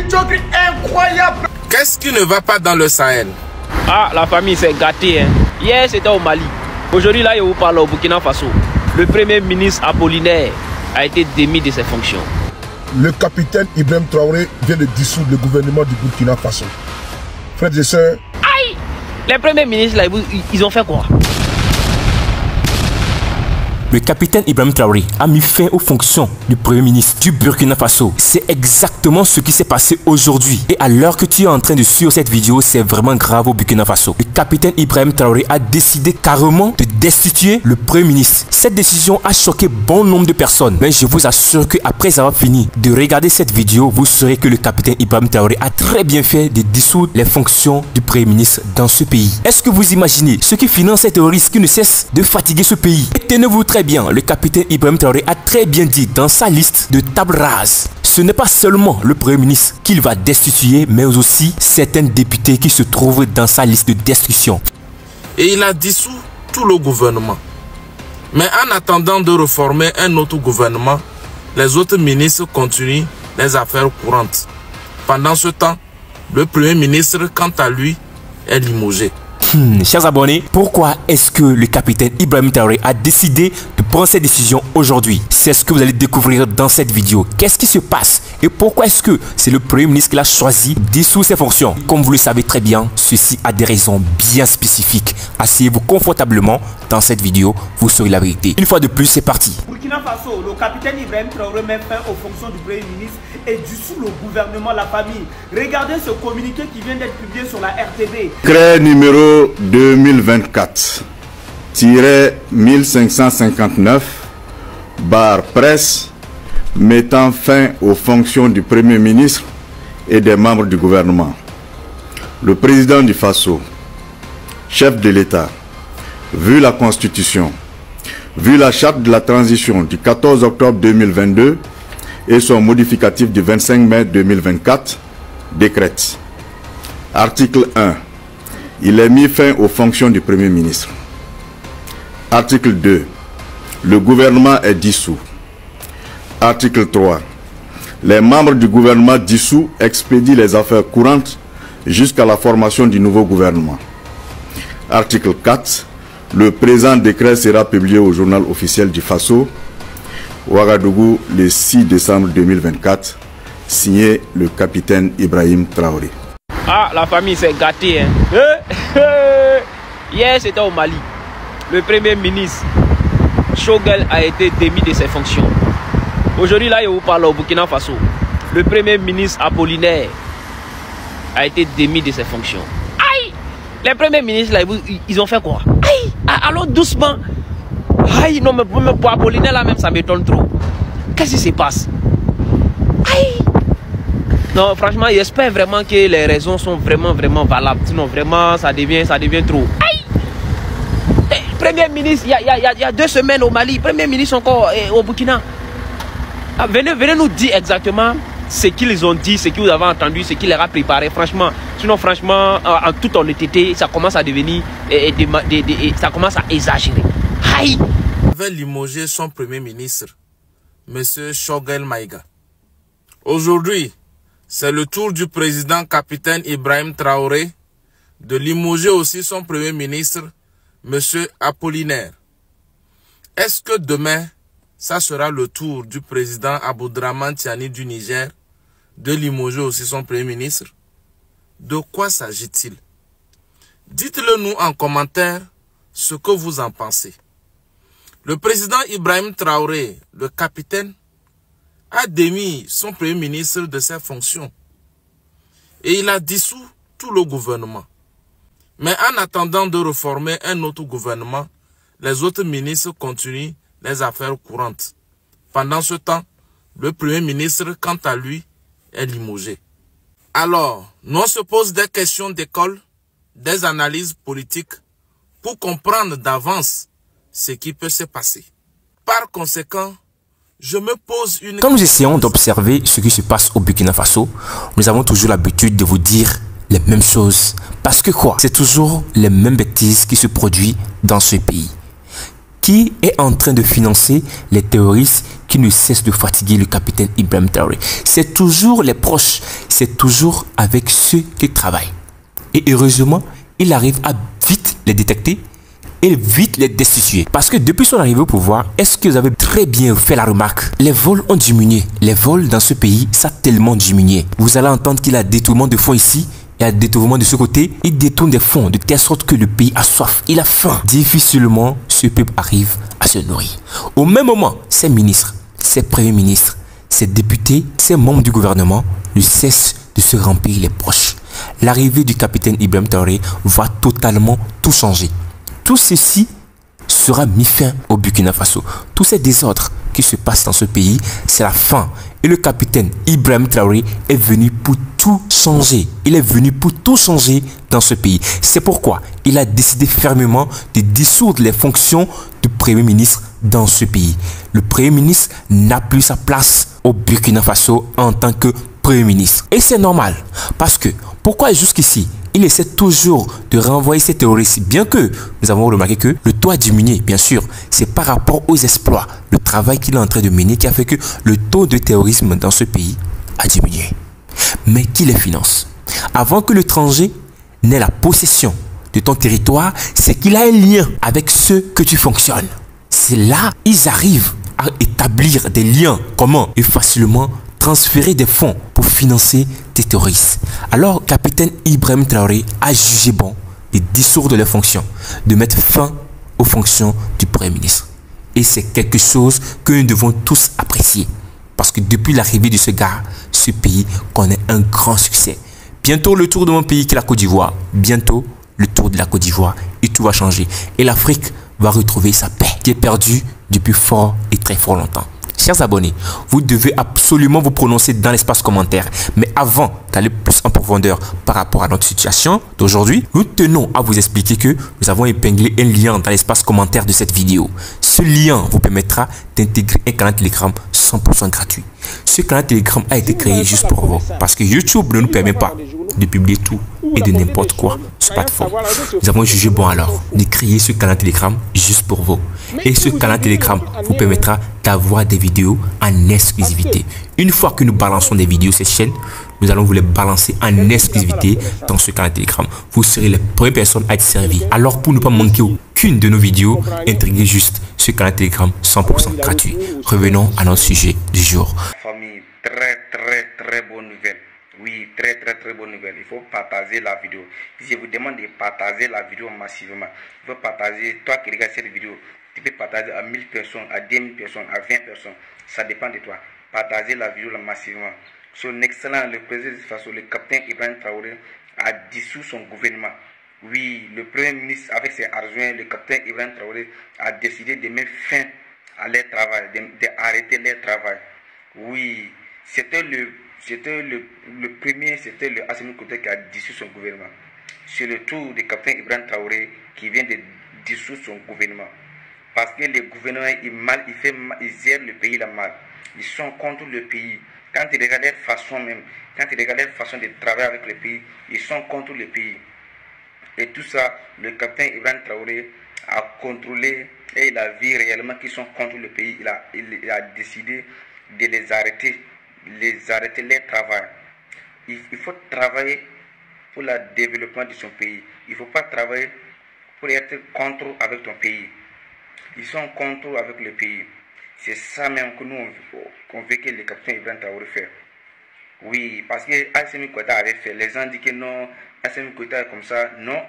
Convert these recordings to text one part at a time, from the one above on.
Tchokri, incroyable. Qu'est-ce qui ne va pas dans le Sahel? Ah, la famille s'est gâtée. Hein. Hier, c'était au Mali. Aujourd'hui, là, je vous parle au Burkina Faso. Le premier ministre Apollinaire a été démis de ses fonctions. Le capitaine Ibrahim Traoré vient de dissoudre le gouvernement du Burkina Faso. Frères et sœurs. Aïe! Les premiers ministres, là, ils ont fait quoi? Le capitaine Ibrahim Traoré a mis fin aux fonctions du premier ministre du Burkina Faso. C'est exactement ce qui s'est passé aujourd'hui. Et à l'heure que tu es en train de suivre cette vidéo, c'est vraiment grave au Burkina Faso. Le capitaine Ibrahim Traoré a décidé carrément de destituer le premier ministre. Cette décision a choqué bon nombre de personnes. Mais je vous assure qu'après avoir fini de regarder cette vidéo, vous saurez que le capitaine Ibrahim Traoré a très bien fait de dissoudre les fonctions du premier ministre dans ce pays. Est-ce que vous imaginez ceux qui financent ces terroristes qui ne cessent de fatiguer ce pays? Tenez-vous très bien, le capitaine Ibrahim Traoré a très bien dit dans sa liste de table rase. Ce n'est pas seulement le premier ministre qu'il va destituer, mais aussi certains députés qui se trouvent dans sa liste de destruction. Et il a dissous tout le gouvernement. Mais en attendant de reformer un autre gouvernement, les autres ministres continuent les affaires courantes. Pendant ce temps, le premier ministre, quant à lui, est limogé. Chers abonnés, pourquoi est-ce que le capitaine Ibrahim Traoré a décidé de prendre cette décision aujourd'hui? C'est ce que vous allez découvrir dans cette vidéo. Qu'est-ce qui se passe et pourquoi est-ce que c'est le premier ministre qui a choisi de dissoudre ses fonctions? Comme vous le savez très bien, ceci a des raisons bien spécifiques. Asseyez-vous confortablement dans cette vidéo, vous saurez la vérité. Une fois de plus, c'est parti. Burkina Faso, le capitaine Ibrahim Traoré met fin aux fonctions du premier ministre et dissout le gouvernement, la famille. Regardez ce communiqué qui vient d'être publié sur la RTB. Décret numéro 2024-1559/presse mettant fin aux fonctions du Premier ministre et des membres du gouvernement. Le président du Faso, chef de l'État, vu la Constitution, vu la charte de la transition du 14 octobre 2022 et son modificatif du 25 mai 2024, décrète. Article 1. Il est mis fin aux fonctions du Premier ministre. Article 2. Le gouvernement est dissous. Article 3. Les membres du gouvernement dissous expédient les affaires courantes jusqu'à la formation du nouveau gouvernement. Article 4. Le présent décret sera publié au journal officiel du Faso, Ouagadougou, le 6 décembre 2024, signé le capitaine Ibrahim Traoré. Ah, la famille s'est gâtée. Hein. Hier, c'était au Mali. Le premier ministre Choguel a été démis de ses fonctions. Aujourd'hui, là, je vous parle au Burkina Faso. Le premier ministre Apollinaire a été démis de ses fonctions. Aïe! Les premiers ministres, là, ils ont fait quoi? Aïe! Allons doucement. Aïe! Non, mais pour Apollinaire, là, même, ça m'étonne trop. Qu'est-ce qui se passe? Aïe! Non, franchement, j'espère vraiment que les raisons sont vraiment valables. Sinon, vraiment, ça devient trop. Aïe! Premier ministre, il y a 2 semaines au Mali. Premier ministre encore au Burkina. Ah, venez nous dire exactement ce qu'ils ont dit, ce que vous avez entendu, ce qui leur a préparé. Franchement, sinon, franchement, en toute honnêteté, ça commence à devenir... ça commence à exagérer. Aïe! Il avait limogé son premier ministre, M. Choguel Maïga. Aujourd'hui, c'est le tour du président capitaine Ibrahim Traoré de limoger aussi son premier ministre, M. Apollinaire. Est-ce que demain, ça sera le tour du président Aboudraman Tiani du Niger de limoger aussi son premier ministre? De quoi s'agit-il? Dites-le nous en commentaire ce que vous en pensez. Le président Ibrahim Traoré, le capitaine, a démis son premier ministre de ses fonctions et il a dissous tout le gouvernement. Mais en attendant de reformer un autre gouvernement, les autres ministres continuent les affaires courantes. Pendant ce temps, le premier ministre, quant à lui, est limogé. Alors, nous on se pose des questions d'école, des analyses politiques pour comprendre d'avance ce qui peut se passer. Par conséquent, je me pose une... Quand nous essayons d'observer ce qui se passe au Burkina Faso, nous avons toujours l'habitude de vous dire les mêmes choses. Parce que quoi? C'est toujours les mêmes bêtises qui se produisent dans ce pays. qui est en train de financer les terroristes qui ne cessent de fatiguer le capitaine Ibrahim Traoré? C'est toujours les proches, c'est toujours avec ceux qui travaillent. Et heureusement, il arrive à vite les détecter et vite les destituer. Parce que depuis son arrivée au pouvoir, est-ce que vous avez très bien fait la remarque? Les vols ont diminué. Les vols dans ce pays, ça a tellement diminué. Vous allez entendre qu'il y a détournement de fonds ici. Il y a détournement de ce côté. Il détourne des fonds de telle sorte que le pays a soif. Il a faim. Difficilement, ce peuple arrive à se nourrir. Au même moment, ces ministres, ces premiers ministres, ces députés, ces membres du gouvernement ne cessent de se remplir les poches. L'arrivée du capitaine Ibrahim Traoré va totalement tout changer. Tout ceci sera mis fin au Burkina Faso. Tous ces désordres qui se passent dans ce pays, c'est la fin. Et le capitaine Ibrahim Traoré est venu pour tout changer. Il est venu pour tout changer dans ce pays. C'est pourquoi il a décidé fermement de dissoudre les fonctions du Premier ministre dans ce pays. Le Premier ministre n'a plus sa place au Burkina Faso en tant que Premier ministre. Et c'est normal. Parce que, pourquoi jusqu'ici il essaie toujours de renvoyer ces terroristes, bien que nous avons remarqué que le taux a diminué, bien sûr. C'est par rapport aux exploits, le travail qu'il est en train de mener qui a fait que le taux de terrorisme dans ce pays a diminué. Mais qui les finance? Avant que l'étranger n'ait la possession de ton territoire, c'est qu'il a un lien avec ceux que tu fonctionnes. C'est là qu'ils arrivent à établir des liens communs et facilement transférer des fonds pour financer des terroristes. Alors, capitaine Ibrahim Traoré a jugé bon de dissoudre les fonctions, de mettre fin aux fonctions du Premier ministre. Et c'est quelque chose que nous devons tous apprécier. Parce que depuis l'arrivée de ce gars, ce pays connaît un grand succès. Bientôt le tour de mon pays qui est la Côte d'Ivoire. Bientôt le tour de la Côte d'Ivoire et tout va changer. Et l'Afrique va retrouver sa paix qui est perdue depuis fort et très fort longtemps. Chers abonnés, vous devez absolument vous prononcer dans l'espace commentaire. Mais avant d'aller plus en profondeur par rapport à notre situation d'aujourd'hui, nous tenons à vous expliquer que nous avons épinglé un lien dans l'espace commentaire de cette vidéo. Ce lien vous permettra d'intégrer un canal Telegram 100% gratuit. Ce canal Telegram a été créé juste pour vous parce que YouTube ne nous permet pas de publier tout et de n'importe quoi sur plateforme. Nous avons jugé bon alors de créer ce canal Telegram juste pour vous. Et ce canal Telegram vous permettra d'avoir des vidéos en exclusivité. Une fois que nous balançons des vidéos sur cette chaîne, nous allons vous les balancer en exclusivité dans ce canal Telegram. Vous serez les premières personnes à être servies. Alors pour ne pas manquer aucune de nos vidéos, intégrez juste ce canal Telegram 100% gratuit. Revenons à notre sujet du jour. Famille, très bonne nouvelle. Oui, très bonne nouvelle. Il faut partager la vidéo. Je vous demande de partager la vidéo massivement. Il faut partager, toi qui regardes cette vidéo, tu peux partager à 1000 personnes, à 10 000 personnes, à 20 personnes. Ça dépend de toi. Partagez la vidéo massivement. Son excellent, le président de façon, le capitaine Ibrahim Traoré a dissous son gouvernement. Oui, le premier ministre avec ses adjoints, le capitaine Ibrahim Traoré a décidé de mettre fin à leur travail, d'arrêter leur travail. Oui, c'était le premier, c'était le Assimi Goïta qui a dissous son gouvernement. C'est le tour du capitaine Ibrahim Traoré qui vient de dissoudre son gouvernement. Parce que le gouvernement il gère le pays là mal. Ils sont contre le pays. Quand ils regardent leur façon même, quand ils regardent leur façon de travailler avec le pays, ils sont contre le pays. Et tout ça, le capitaine Ibrahim Traoré a contrôlé et il a vu réellement qu'ils sont contre le pays. Il a décidé de les arrêter leur travail. Il faut travailler pour le développement de son pays. Il ne faut pas travailler pour être contre avec ton pays. Ils sont contre avec le pays. C'est ça même que nous, on veut que le capitaine Ibrahim Traoré fait. Oui, parce que Assimi Goïta avait fait. Les gens disent que non, Assimi Goïta est comme ça. Non.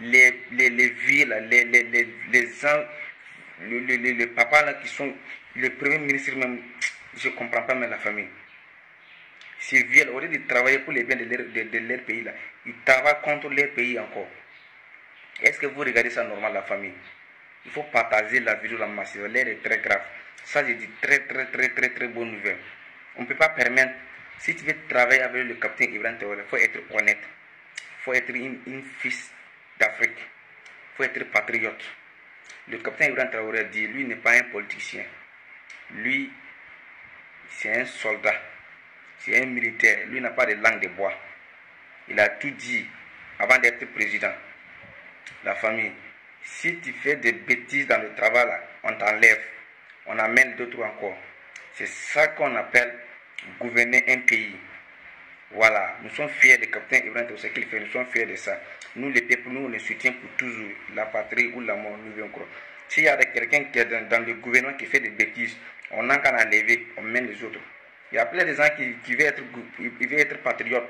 Les villes, les gens, les papas là qui sont, le premier ministre même, je ne comprends pas même la famille. Ces villes, au lieu de travailler pour les biens de leur pays là, ils travaillent contre leur pays encore. Est-ce que vous regardez ça normal la famille? Il faut partager la vidéo la massive. L'air est très grave. Ça, je dis très bonne nouvelle. On ne peut pas permettre, si tu veux travailler avec le capitaine Ibrahim Traoré, il faut être honnête. Il faut être une fils d'Afrique. Il faut être patriote. Le capitaine Ibrahim Traoré dit, lui n'est pas un politicien. Lui, c'est un soldat. C'est un militaire. Lui n'a pas de langue de bois. Il a tout dit avant d'être président. La famille. Si tu fais des bêtises dans le travail, là, on t'enlève. On amène d'autres encore. C'est ça qu'on appelle gouverner un pays. Voilà, nous sommes fiers de capitaine Ibrahim Traoré, ce qu'il fait, nous sommes fiers de ça. Nous, les peuples, nous, on le soutient pour toujours. La patrie ou la mort, nous vivons encore. S'il y a quelqu'un qui est dans le gouvernement qui fait des bêtises, on n'a qu'à enlever, on mène les autres. Il y a plein de gens qui veulent être patriotes.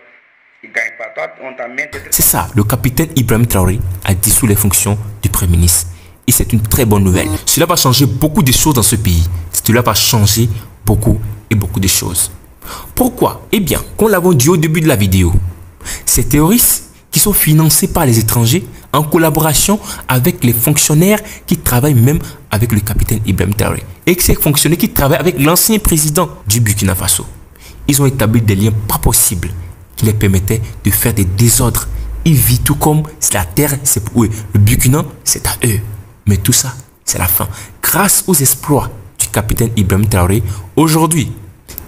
Ils ne gagnent pas. Toi, on t'amène. C'est ça, le capitaine Ibrahim Traoré a dissous les fonctions du Premier ministre. Et c'est une très bonne nouvelle. Cela va changer beaucoup de choses dans ce pays. Cela va changer beaucoup de choses. Pourquoi? Eh bien, comme l'avons dit au début de la vidéo, ces terroristes qui sont financés par les étrangers en collaboration avec les fonctionnaires qui travaillent même avec le capitaine Ibrahim Traoré. Et ces fonctionnaires qui travaillent avec l'ancien président du Burkina Faso. Ils ont établi des liens pas possibles qui les permettaient de faire des désordres. Ils vivent tout comme la terre, c'est pour eux. Le Burkina, c'est à eux. Mais tout ça, c'est la fin. Grâce aux exploits du capitaine Ibrahim Traoré, aujourd'hui,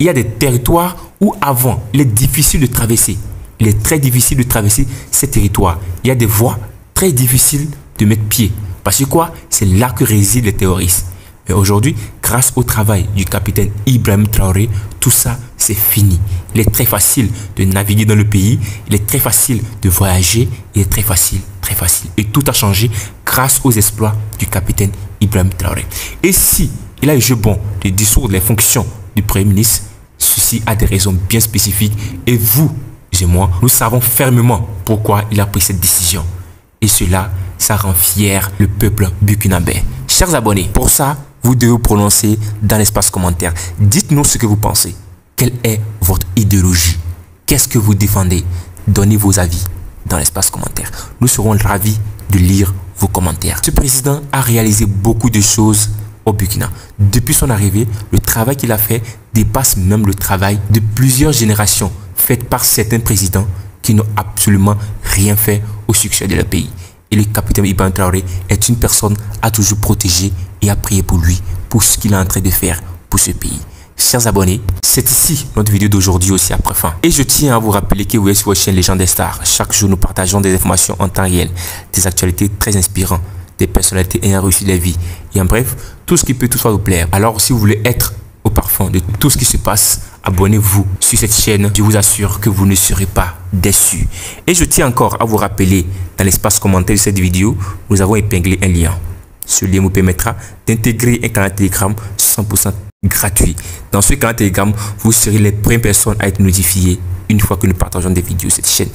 il y a des territoires où avant, il est difficile de traverser. Il est très difficile de traverser ces territoires. Il y a des voies très difficiles de mettre pied. Parce que quoi? C'est là que résident les terroristes. Mais aujourd'hui, grâce au travail du capitaine Ibrahim Traoré, tout ça, c'est fini. Il est très facile de naviguer dans le pays. Il est très facile de voyager. Il est très facile, très facile. Et tout a changé grâce aux exploits du capitaine Ibrahim Traoré. Et si il a eu jeu bon de dissoudre les fonctions du Premier ministre, ceci a des raisons bien spécifiques. Et vous et moi, nous savons fermement pourquoi il a pris cette décision. Et cela, ça rend fier le peuple burkinabé. Chers abonnés, pour ça, vous devez vous prononcer dans l'espace commentaire. Dites-nous ce que vous pensez. Quelle est votre idéologie? Qu'est-ce que vous défendez? Donnez vos avis dans l'espace commentaire. Nous serons ravis de lire vos commentaires. Ce président a réalisé beaucoup de choses au Burkina. Depuis son arrivée, le travail qu'il a fait dépasse même le travail de plusieurs générations faites par certains présidents qui n'ont absolument rien fait au succès de leur pays. Et le capitaine Ibrahim Traoré est une personne à toujours protéger et à prier pour lui, pour ce qu'il est en train de faire pour ce pays. Chers abonnés, c'est ici notre vidéo d'aujourd'hui aussi après fin. Et je tiens à vous rappeler que vous êtes sur votre chaîne Légende des Stars. Chaque jour, nous partageons des informations en temps réel, des actualités très inspirantes, des personnalités ayant réussi la vie. Et en bref, tout ce qui peut toutefois vous plaire. Alors, si vous voulez être au parfum de tout ce qui se passe, abonnez-vous sur cette chaîne. Je vous assure que vous ne serez pas déçus. Et je tiens encore à vous rappeler, dans l'espace commentaire de cette vidéo, nous avons épinglé un lien. Ce lien vous permettra d'intégrer un canal Telegram 100% gratuit. Dans ce canal Telegram, vous serez les premières personnes à être notifiées une fois que nous partageons des vidéos sur cette chaîne.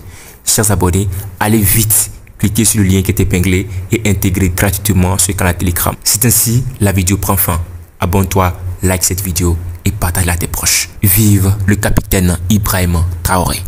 Chers abonnés, allez vite, cliquez sur le lien qui est épinglé et intégrez gratuitement ce canal Telegram. C'est ainsi la vidéo prend fin. Abonne-toi, like cette vidéo et partage-la à tes proches. Vive le capitaine Ibrahim Traoré.